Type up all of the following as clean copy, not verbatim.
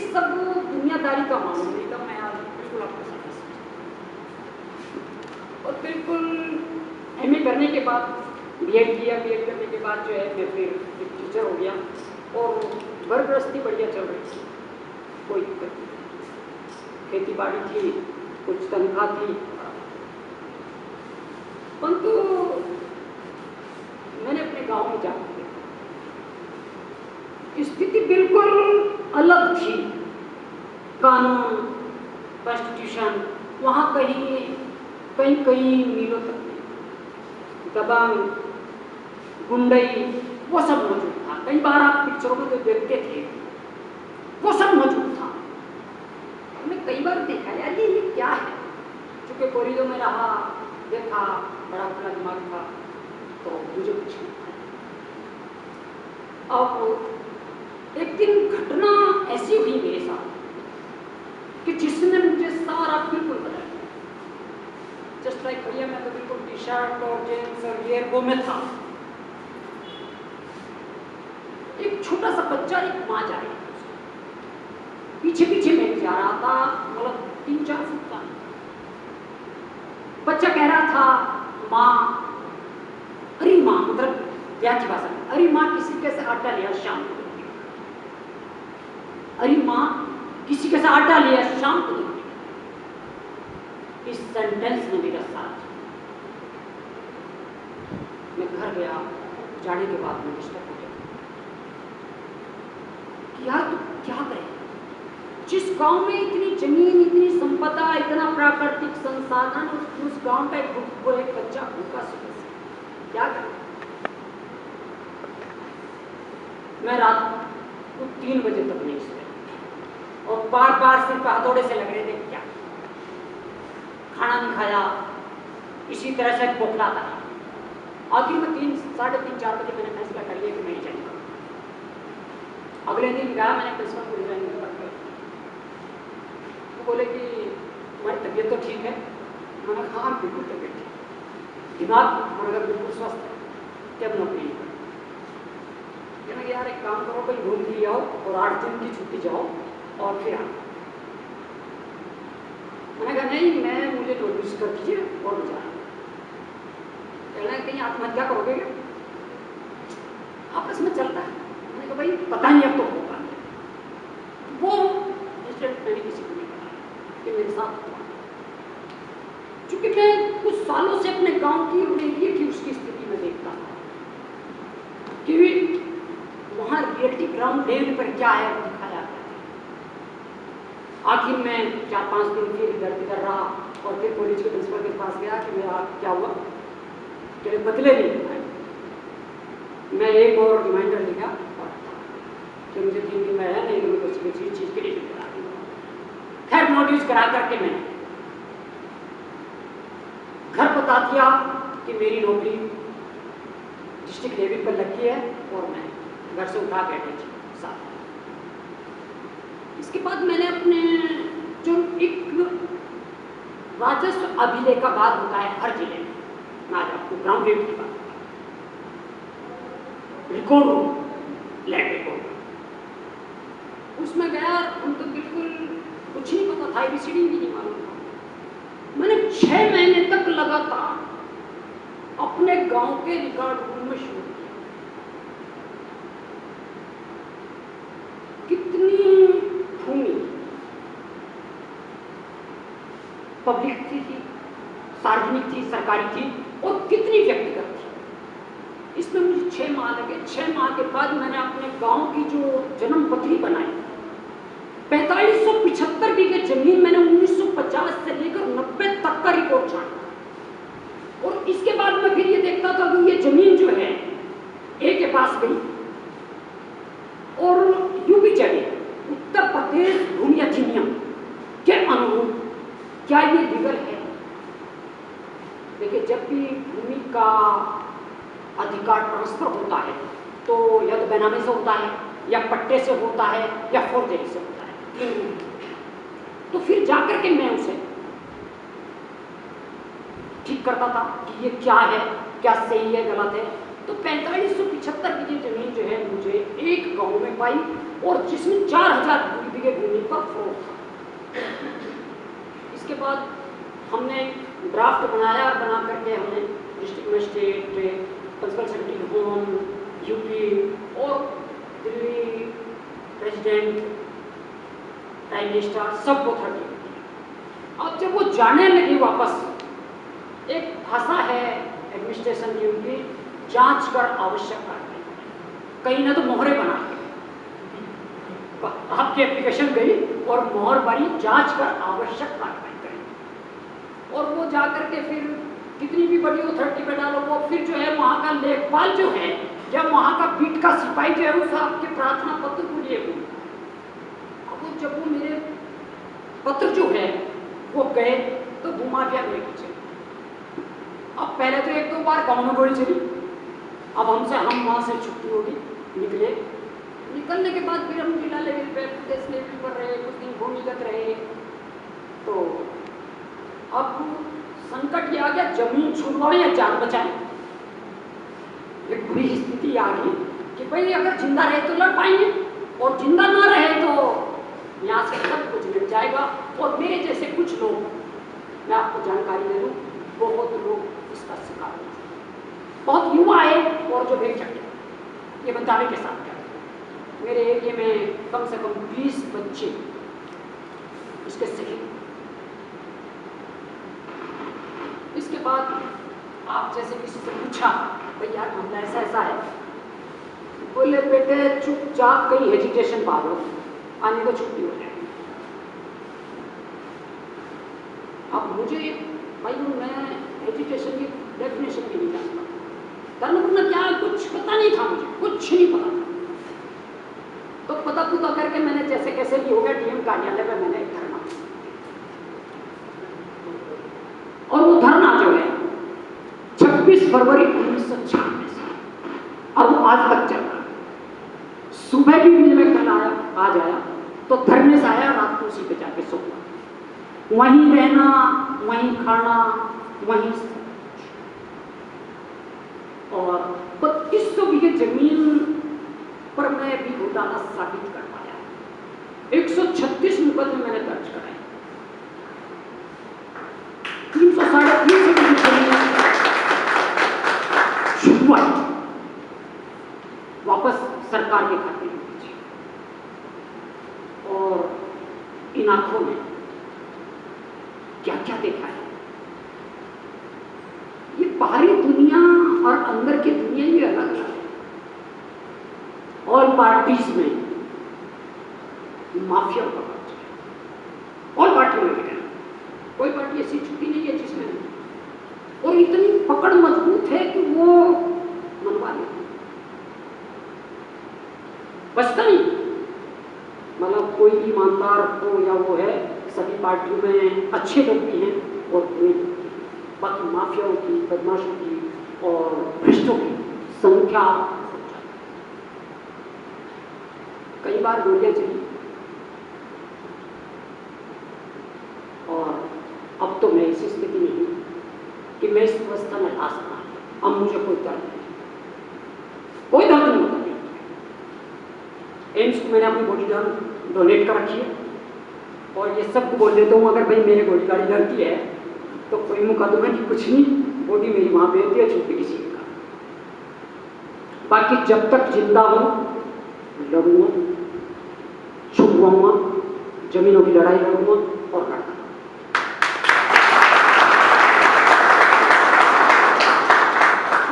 सब दुनियादारी का मालूम नहीं था। मैं आज बिल्कुल आपके साथ और बिल्कुल एमए करने के बाद बीएड किया। बीएड करने के बाद जो है मैं फिर एक टीचर हो गया और घर गृहस्थी बढ़िया चल रही थी, कोई दिक्कत नहीं। खेती बाड़ी थी, कुछ तनख्वाह थी, परंतु मैंने अपने गांव में जाकर स्थिति बिल्कुल अलग थी। कानून, कॉन्स्टिट्यूशन वहाँ कहीं मीलों तक नहीं। दबंग, गुंडई वो सब मौजूद था। कई बार आप पिक्चरों में जो देखते थे वो सब मौजूद था। हमने कई बार देखा यार ये क्या है। चूंकि कोरिडोर में रहा, देखा, बड़ा खुला दिमाग था तो मुझे कुछ नहीं था। अब एक दिन घटना ऐसी हुई मेरे साथ कि जिसने मुझे सारा बिल्कुल बदल दिया। जस्ट लाइक भैया मैं तो बिल्कुल टी शर्ट और जींस और ये वो में था। एक छोटा सा बच्चा, एक माँ जा रही थी, पीछे पीछे मैं जा रहा था, मतलब 3-4 फुट का। बच्चा कह रहा था माँ, अरे माँ, मतलब देहाती भाषा में, अरे माँ किसी कैसे आटा लिया शाम को। अरे माँ किसी के साथ आटा लिया शाम को। इस सेंटेंस में मेरा साथ। मैं घर गया, जाने के बाद मैं डिस्टर्ब हो गया कि यार तू क्या करे। जिस गांव में इतनी जमीन, इतनी संपदा, इतना प्राकृतिक संसाधन, उस गांव का एक बच्चा भूखा सदस्य क्या करे। मैं रात को 3 बजे तक नहीं सोया और बार बार सिर्फ हथौड़े से लग रहे थे। क्या खाना नहीं खाया, इसी तरह से बौखलाता था। आखिर में 3-4 बजे मैंने फैसला कर लिया कि मैं ही जाऊंगा। अगले दिन गया, मैंने प्रिंसिपल को रिजाइन कर दिया। वो बोले कि तुम्हारी तबीयत तो ठीक है। मैंने कहा हाँ बिल्कुल तबीयत ठीक है, दिमाग हमारा बिल्कुल स्वस्थ है, क्या नौकरी नहीं करें। कहना कि यार एक काम करो, कहीं घूम फिर आओ और 8 दिन की छुट्टी जाओ और फिर आओ। मैंने कहा नहीं, मुझे नोटिस कर दीजिए और मैं जा रहा हूँ। कहना है कहीं आत्महत्या करोगे क्या? आपस में चलता है। मैंने कहा भाई पता नहीं अब तो होगा। वो इंसिडेंट मैंने किसी को नहीं बताया कि मेरे साथ हुआ। चूंकि मैं कुछ सालों से अपने गांव की और एरिया की उसकी स्थिति में देखता था कि वहाँ रियलिटी ग्राउंड लेवल पर क्या है दिखाया गया। आखिर में 4-5 दिन फिर इधर उधर रहा और फिर कॉलेज के प्रिंसिपल के पास गया कि मेरा क्या हुआ, कि बदले नहीं आए। मैं एक और रिमाइंडर लिखा कि मुझे 3 दिन में है, नहीं तो मैं किसी चीज़ के लिए करा दूँगा। खैर नोटिस करा करके मैंने घर बता दिया कि मेरी नौकरी डिस्ट्रिक्ट लेवल पर लगी है और मैं घर से उठा के अटैच साथ। इसके बाद मैंने अपने जो एक राजस्व अभिलेख का बाद होता है हर जिले में, मैं आज आपको ग्राउंड लेवल की बात रिकॉर्ड लैंड रिकॉर्ड, उसमें गया। हम तो बिल्कुल कुछ नहीं पता था, ABCD भी नहीं मालूम था। मैंने 6 महीने तक लगातार अपने गांव के रिकॉर्ड रूम में शुरू किया। कितनी भूमि पब्लिक थी, सार्वजनिक थी, सरकारी थी और कितनी व्यक्तिगत थी। इसमें मुझे 6 माह लगे। 6 माह के बाद मैंने अपने गांव की जो जन्म पत्री बनाई, 4575 बीघे जमीन मैंने 1950 से लेकर 90 तक का रिकॉर्ड छाना। और इसके बाद मैं फिर ये देखता था कि ये जमीन जो है ए के पास गई और यूपी चले, उत्तर प्रदेश भूमि अधिनियम के अनुरूप क्या ये लीगल है। देखिए जब भी भूमि का अधिकार ट्रांसफर होता है तो या तो बेनामी से होता है, या पट्टे से होता है, या फौजदारी से होता है। तो फिर जाकर के मैं उसे ठीक करता था कि ये क्या है, क्या सही है, गलत है। तो 4575 बीघे जमीन जो है मुझे एक गांव में पाई और जिसमें 4000 इर्द गिर्द घूमने का फ़ौक था। इसके बाद हमने ड्राफ्ट बनाया और बना करके हमने district magistrate, principal secretary home, UP और दिल्ली प्रेसिडेंट, प्राइम मिनिस्टर सबको 30 दिया। अब जब वो जाने लगी वापस, एक भाषा है एडमिनिस्ट्रेशन की उनकी, जांच कर आवश्यक कार्रवाई, कहीं ना तो मोहरे बना के आपकी एप्लीकेशन गई और मोहर बनी, जांच कर आवश्यक कार्रवाई करें। और वो जाकर के फिर कितनी भी बड़ी अथॉरिटी पे डालो, वो फिर जो है वहाँ का लेखपाल जो है या वहाँ का बीट का सिपाही जो है उस आपके प्रार्थना पत्र को लिए हुए। अब वो जब वो मेरे पत्र जो है वो गए तो भूमाफिया में लेके चले। अब पहले तो 1-2 बार गाँव में गोली चली, अब हम वहाँ से छुट्टी होगी, निकले। निकलने के बाद फिर हम जिला लेवल पे, प्रदेश लेवल पर रहे, कुछ दिन भूमिगत रहे। तो अब संकट ये आ गया, जमीन छुड़वाएं या जान बचाएं। एक बुरी स्थिति आ गई कि भाई अगर जिंदा रहे तो लड़ पाएंगे और जिंदा ना रहे तो यहाँ से सब कुछ मिट जाएगा। और मेरे जैसे कुछ लोग, मैं आपको जानकारी दे दूँ, बहुत लोग इसका शिकार हो चुके, बहुत युवा है और जो भेज चक्के ये बताने के साथ क्या मेरे एरिया में कम से कम 20 बच्चे इसके शहीद। इसके बाद आप जैसे किसी से पूछा भाई यार मामला ऐसा ऐसा है, बोले बेटे चुपचाप कहीं हेजिटेशन पा लो, आने को छुट्टी हो जाएगी। अब मुझे भाई मैं हेजिटेशन की डेफिनेशन भी नहीं जानता, धर्म करना क्या है कुछ पता नहीं था, मुझे कुछ नहीं पता था। तो पता पुता करके मैंने जैसे कैसे भी हो गया डीएम कार्यालय में मैंने एक धरना, और वो धरना जो है 26 फरवरी 1996 से और वो आज तक चल रहा है। सुबह भी में कल आया, आज आया तो धरने से आया, रात को उसी पे जाके सोना, वहीं रहना, वहीं खाना, वहीं और 2500 बीघे जमीन पर मैं भी घोटाला साबित कर पाया। 136 मुकदमे मैंने दर्ज कराए, 300-350 बीघे जमीन शुरुआत वापस सरकार के खाते में भेजी। और इन आंखों में क्या क्या देखा है, ये बाहरी दुनिया और अंदर की दुनिया ही अलग अलग है। ऑल पार्टीज में माफिया का बात है, ऑल पार्टी में है, कोई पार्टी ऐसी छुट्टी नहीं है जिसमें नहीं। और इतनी पकड़ मजबूत है कि वो मनवा ले बचता नहीं, मतलब कोई भी ईमानदार हो या वो है, सभी पार्टियों में अच्छे लोग भी हैं और बुरे लोग भी हैं। बाकी माफियाओं की, बदमाशों की और भ्रष्टों की संख्या कई बार गोलियां चली। और अब तो मैं ऐसी स्थिति में हूं कि मैं इस अवस्था में ला सकता, अब मुझे कोई दर्द नहीं, कोई दर्द नहीं होता। एम्स को मैंने अपनी बॉडी डोनेट कर रखी है और ये सबको बोल देता हूँ अगर भाई मेरे गोली गाड़ी लगती है तो कोई मुकदमा नहीं, कुछ नहीं, बॉडी मेरी वहां पे होती है, छुट्टी किसी का। बाकी जब तक जिंदा हूं लड़ूंगा, छुड़वाऊंगा, जमीनों की लड़ाई लड़ूंगा और लड़ूंगा।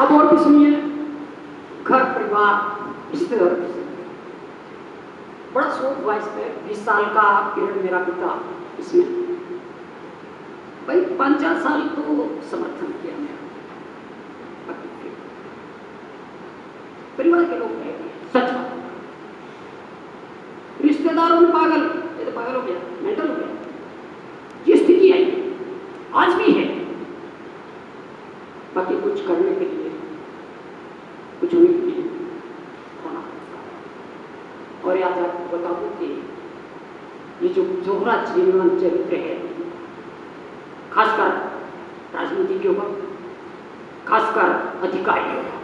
अब और भी सुनिए, घर परिवार रिश्तेदार बड़ा शोक हुआ इस पे। 20 साल का पीरियड मेरा बीता इसमें, भाई 5-4 साल तो समर्थन किया मेरा, परिवार के लोग कह सच बात, रिश्तेदारों ने पागल, ये तो पागल हो गया, मेंटल हो गया, ये स्थिति आई आज भी है। बाकी कुछ करने के लिए, कुछ होने के लिए होना पड़ता। और आज आपको बताऊं कि ये जो जोहरा जीवन चरित्र है, खासकर राजनीतिज्ञों का, खासकर अधिकारियों का,